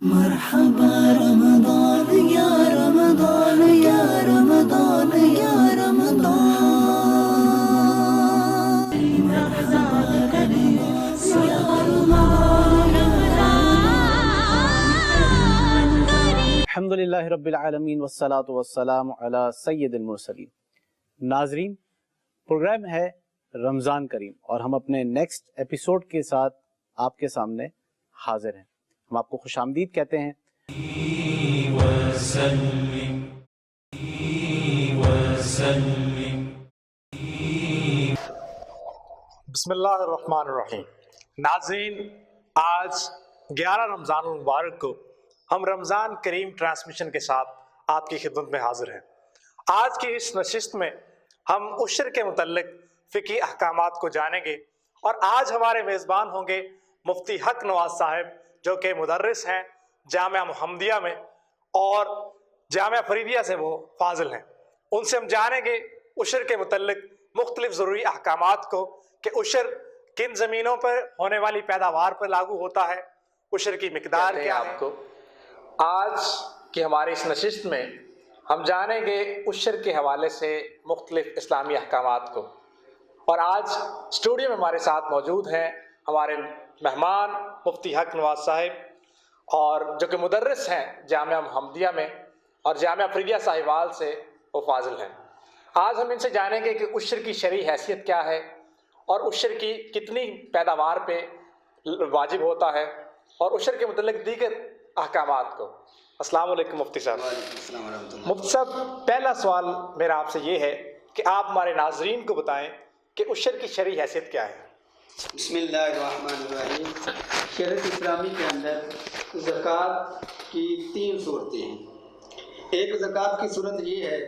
مرحبا رمضان یا رمضان یا رمضان یا رمضان مرحبا کریم یا رمضان الحمدللہ رب العالمین والصلاة والسلام علی سید المرسلین۔ ناظرین، پروگرام ہے رمضان کریم اور ہم اپنے نیکسٹ ایپیسوڈ کے ساتھ آپ کے سامنے حاضر ہیں۔ ہم آپ کو خوش آمدید کہتے ہیں۔ بسم اللہ الرحمن الرحیم۔ ناظرین، آج 11 رمضان المبارک کو ہم رمضان کریم ٹرانسمیشن کے ساتھ آپ کی خدمت میں حاضر ہیں۔ آج کی اس نشست میں ہم عشر کے متعلق فقہی احکامات کو جانیں گے، اور آج ہمارے میزبان ہوں گے مفتی حق نواز صاحب، جو کہ مدرس ہیں جامعہ محمدیہ میں اور جامعہ فریدیہ سے وہ فاضل ہیں۔ ان سے ہم جانیں گے عشر کے متعلق مختلف ضروری احکامات کو، کہ عشر کن زمینوں پر ہونے والی پیداوار پر لاگو ہوتا ہے، عشر کی مقدار کیا ہے۔ آپ کو آج کی ہماری اس نشست میں ہم جانیں گے عشر کے حوالے سے مختلف اسلامی احکامات کو، اور آج اسٹوڈیو میں ہمارے ساتھ موجود ہیں ہمارے مہمان مفتی حق نواز صاحب، اور جو کہ مدرس ہیں جامعہ محمدیہ میں اور جامعہ فریدیہ صاحبال سے وہ فاضل ہیں۔ آج ہم ان سے جانیں گے کہ عشر کی شرعی حیثیت کیا ہے، اور عشر کی کتنی پیداوار پہ واجب ہوتا ہے، اور عشر کے متعلق دیگر احکامات کو۔ السلام علیکم مفتی صاحب۔ مفتی صاحب، پہلا سوال میرا آپ سے یہ ہے کہ آپ ہمارے ناظرین کو بتائیں کہ عشر کی شرعی حیثیت کیا ہے۔ بسم اللہ الرحمن الرحیم۔ شریعت اسلامی کے اندر زکوٰۃ کی 3 صورتیں ہیں۔ ایک زکوٰۃ کی صورت یہ ہے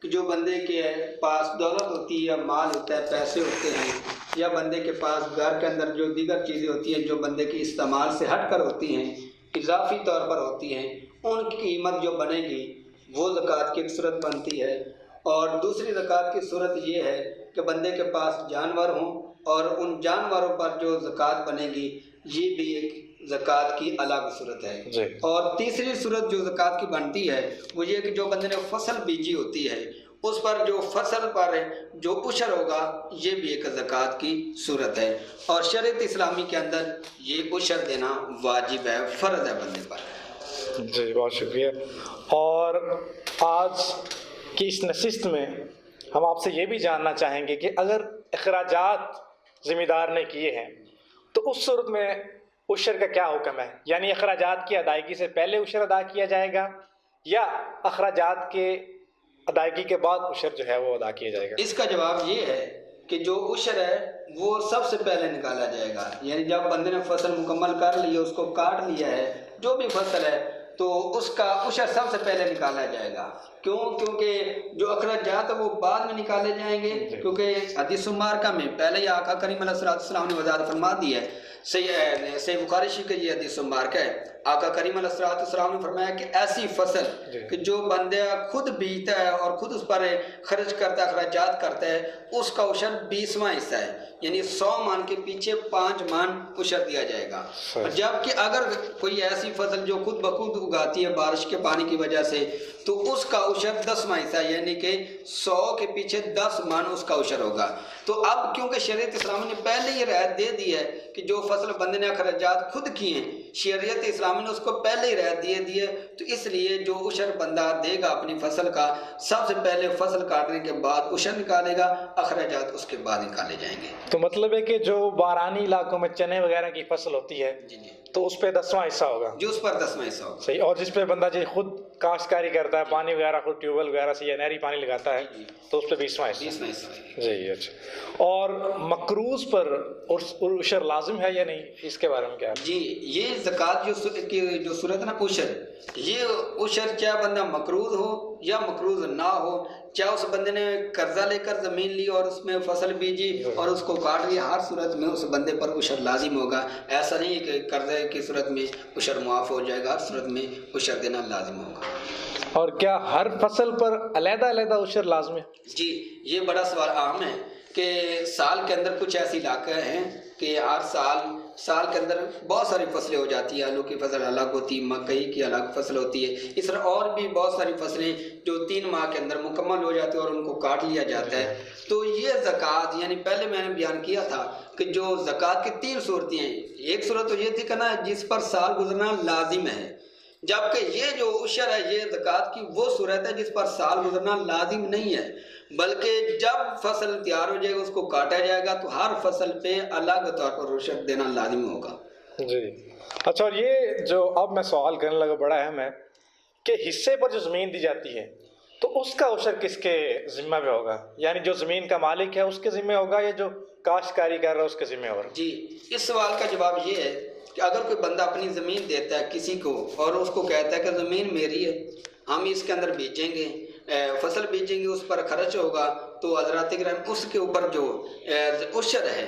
کہ جو بندے کے پاس دولت ہوتی ہے یا مال ہوتا ہے، پیسے ہوتے ہیں، یا بندے کے پاس گھر کے اندر جو دیگر چیزیں ہوتی ہیں جو بندے کے استعمال سے ہٹ کر ہوتی ہیں، اضافی طور پر ہوتی ہیں، ان کی قیمت جو بنے گی وہ زکوٰۃ کی ایک صورت بنتی ہے۔ اور دوسری زکوٰۃ کی صورت یہ ہے کہ بندے کے پاس جانور ہوں اور ان جانوروں پر جو زکوٰۃ بنے گی یہ بھی ایک زکوٰۃ کی الگ صورت ہے۔ اور تیسری صورت جو زکوٰۃ کی بنتی ہے وہ یہ کہ جو بندے نے فصل بیجی ہوتی ہے اس پر جو فصل پر جو عشر ہوگا یہ بھی ایک زکوٰۃ کی صورت ہے، اور شریعت اسلامی کے اندر یہ عشر دینا واجب ہے، فرض ہے بندے پر۔ جی بہت شکریہ۔ اور آج کی اس نشست میں ہم آپ سے یہ بھی جاننا چاہیں گے کہ اگر اخراجات ذمہ دار نے کیے ہیں تو اس صورت میں عشر کا کیا حکم ہے، یعنی اخراجات کی ادائیگی سے پہلے عشر ادا کیا جائے گا یا اخراجات کے ادائیگی کے بعد عشر جو ہے وہ ادا کیا جائے گا؟ اس کا جواب یہ ہے کہ جو عشر ہے وہ سب سے پہلے نکالا جائے گا، یعنی جب بندے نے فصل مکمل کر لی ہے، اس کو کاٹ لیا ہے، جو بھی فصل ہے تو اس کا عشر سب سے پہلے نکالا جائے گا۔ کیونکہ جو اخراجات وہ بعد میں نکالے جائیں گے، کیونکہ حدیث مبارکہ میں پہلے ہی آقا کریم علیہ السلام نے وضاحت فرما دی ہے۔ صحیح بخاری شریف کا یہ حدیث مبارکہ ہے، آقا کریم علیہ السلام نے فرمایا کہ ایسی فصل کہ جو بندہ خود بیجتا ہے اور خود اس پر خرچ کرتا ہے، اخراجات کرتا ہے، اس کا عشر 20واں حصہ ہے، یعنی 100 من کے پیچھے 5 من عشر دیا جائے گا۔ جبکہ اگر کوئی ایسی فصل جو خود بخود اگاتی ہے بارش کے پانی کی وجہ سے تو اس کا عشر 10واں حصہ، یعنی کہ 100 کے پیچھے 10 من اس کا عشر ہوگا۔ تو اب کیونکہ شریعت اسلامی نے پہلے ہی رعایت دے دی ہے کہ جو فصل بندے نے اخراجات خود کیے ہیں، شریعت اسلامی نے اس کو پہلے ہی رعایت دے دی ہے، تو اس لیے جو عشر بندہ دے گا اپنی فصل کا، سب سے پہلے فصل کاٹنے کے بعد عشر نکالے گا، اخراجات اس کے بعد نکالے جائیں گے۔ تو مطلب ہے کہ جو بارانی علاقوں میں چنے وغیرہ کی فصل ہوتی ہے تو اس پہ 10واں حصہ ہوگا، جو اس پر 10واں حصہ ہوگا، صحیح۔ اور جس پہ بندہ جی خود کاشتکاری کرتا ہے، پانی وغیرہ خود ٹیوب ویل وغیرہ سے یا نہری پانی لگاتا ہے تو اس پہ 20واں حصہ۔ جی اچھا۔ اور مقروض پر عشر لازم ہے یا نہیں، اس کے بارے میں کیا ہے؟ جی، یہ زکوٰۃ جو صورت ہے نا عشر، یہ عشر چاہے بندہ مقروض ہو یا مقروض نہ ہو، چاہے اس بندے نے قرضہ لے کر زمین لی اور اس میں فصل بیجی اور اس کو کاٹ لیا، ہر صورت میں اس بندے پر عشر لازم ہوگا۔ ایسا نہیں کہ قرضے کی صورت میں عشر معاف ہو جائے گا، ہر صورت میں عشر دینا لازم ہوگا۔ اور کیا ہر فصل پر علیحدہ علیحدہ عشر لازم ہے؟ جی، یہ بڑا سوال عام ہے کہ سال کے اندر کچھ ایسے علاقے ہیں کہ ہر سال سال کے اندر بہت ساری فصلیں ہو جاتی ہیں، آلو کی فصل الگ ہوتی ہے، مکئی کی الگ فصل ہوتی ہے، اس طرح اور بھی بہت ساری فصلیں جو 3 ماہ کے اندر مکمل ہو جاتی ہیں اور ان کو کاٹ لیا جاتا ہے. تو یہ زکوٰۃ، یعنی پہلے میں نے بیان کیا تھا کہ جو زکوٰۃ کی 3 صورتیں ہیں. ایک صورت تو یہ تھی کہ نا جس پر سال گزرنا لازم ہے، جبکہ یہ جو عشر ہے یہ زکوٰۃ کی وہ صورت ہے جس پر سال گزرنا لازم نہیں ہے، بلکہ جب فصل تیار ہو جائے گا اس کو کاٹا جائے گا تو ہر فصل پہ الگ طور پر عشر دینا لازم ہوگا. جی اچھا، اور یہ جو اب میں سوال کرنے لگا بڑا اہم ہے کہ حصے پر جو زمین دی جاتی ہے تو اس کا عشر کس کے ذمہ میں ہوگا؟ یعنی جو زمین کا مالک ہے اس کے ذمہ ہوگا یا جو کاشتکاری کر رہا ہے اس کے ذمہ ہوگا؟ جی، اس سوال کا جواب یہ ہے کہ اگر کوئی بندہ اپنی زمین دیتا ہے کسی کو اور اس کو کہتا ہے کہ زمین میری ہے، ہم اس کے اندر بیچیں گے، فصل بیچیں گے، اس پر خرچ ہوگا، تو حضرات کرام اس کے اوپر جو عشر ہے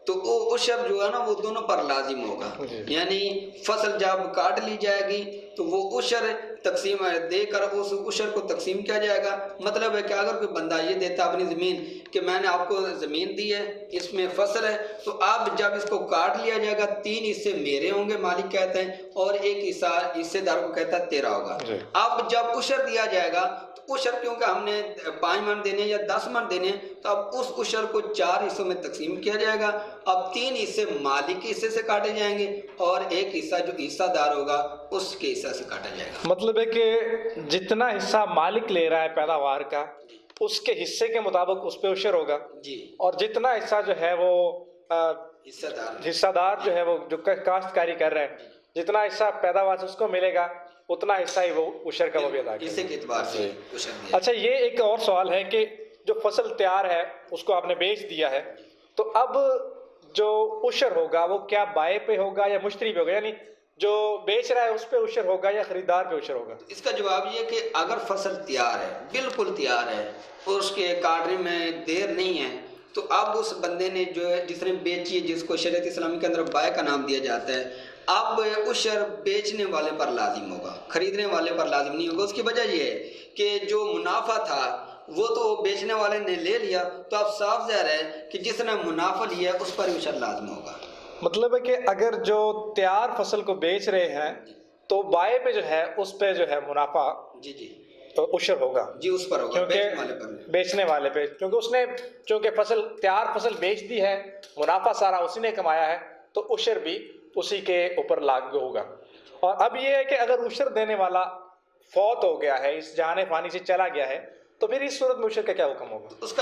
تو وہ عشر جو ہے نا وہ دونوں پر لازم ہوگا. یعنی فصل جب کاٹ لی جائے گی تو وہ عشر تقسیم دے کر اس عشر کو تقسیم کیا جائے گا. مطلب ہے کہ اگر کوئی بندہ یہ دیتا اپنی زمین کہ میں نے آپ کو زمین دی ہے، اس میں فصل ہے، تو اب جب اس کو کاٹ لیا جائے گا 3 حصے میرے ہوں گے، مالک کہتے ہیں، اور 1 حصہ حصے دار کو کہتا ہے تیرا ہوگا. اب جب عشر دیا جائے گا تو عشر کیونکہ ہم نے 5 من دینے یا 10 من دینے تو اب اس عشر کو 4 حصوں میں تقسیم کیا جائے گا. اب 3 حصے مالک کے حصے سے کاٹے جائیں گے اور 1 حصہ جو حصہ دار ہوگا اس کے حصہ سے کاٹا جائے گا. مطلب ہے کہ جتنا حصہ مالک لے رہا ہے پیداوار کا اس کے حصے کے مطابق اس پہ عشر ہوگا. جی، اور جتنا حصہ جو ہے وہ حصہ دار جو ہے وہ جو کاشتکاری کر رہا ہے جتنا حصہ پیداوار سے اس کو ملے گا اتنا حصہ ہی وہ عشر کا وہ بھی ادا کرے گا. حصے کے اعتبار سے عشر دیا. اچھا، یہ ایک اور سوال ہے کہ جو فصل تیار ہے اس کو آپ نے بیچ دیا ہے تو اب جو عشر ہوگا وہ کیا بائے پہ ہوگا یا مشتری پہ ہوگا؟ یعنی جو بیچ رہا ہے اس پہ عشر ہوگا یا خریدار پہ عشر ہوگا؟ اس کا جواب یہ کہ اگر فصل تیار ہے، بالکل تیار ہے، اور اس کے کاٹنے میں دیر نہیں ہے، تو اب اس بندے نے جو ہے جس نے بیچی ہے، جس کو شریعت اسلامی کے اندر بائع کا نام دیا جاتا ہے، اب عشر بیچنے والے پر لازم ہوگا، خریدنے والے پر لازم نہیں ہوگا. اس کی وجہ یہ ہے کہ جو منافع تھا وہ تو بیچنے والے نے لے لیا، تو اب صاف ظاہر ہے کہ جس نے منافع لیا اس پر عشر لازم ہوگا. مطلب ہے کہ اگر جو تیار فصل کو بیچ رہے ہیں تو بائے پہ جو ہے اس پہ جو ہے منافع جی جی تو عشر ہوگا. جی، اس پر ہوگا، بیچنے والے پر نہیں. بیچنے والے پہ، کیونکہ اس نے چونکہ تیار فصل بیچ دی ہے، منافع سارا اسی نے کمایا ہے، تو عشر بھی اسی کے اوپر لاگو ہوگا. اور اب یہ ہے کہ اگر عشر دینے والا فوت ہو گیا ہے، اس جہان فانی سے چلا گیا ہے، تو پھر اس صورت میں عشر کا کیا حکم ہوگا؟ اس کا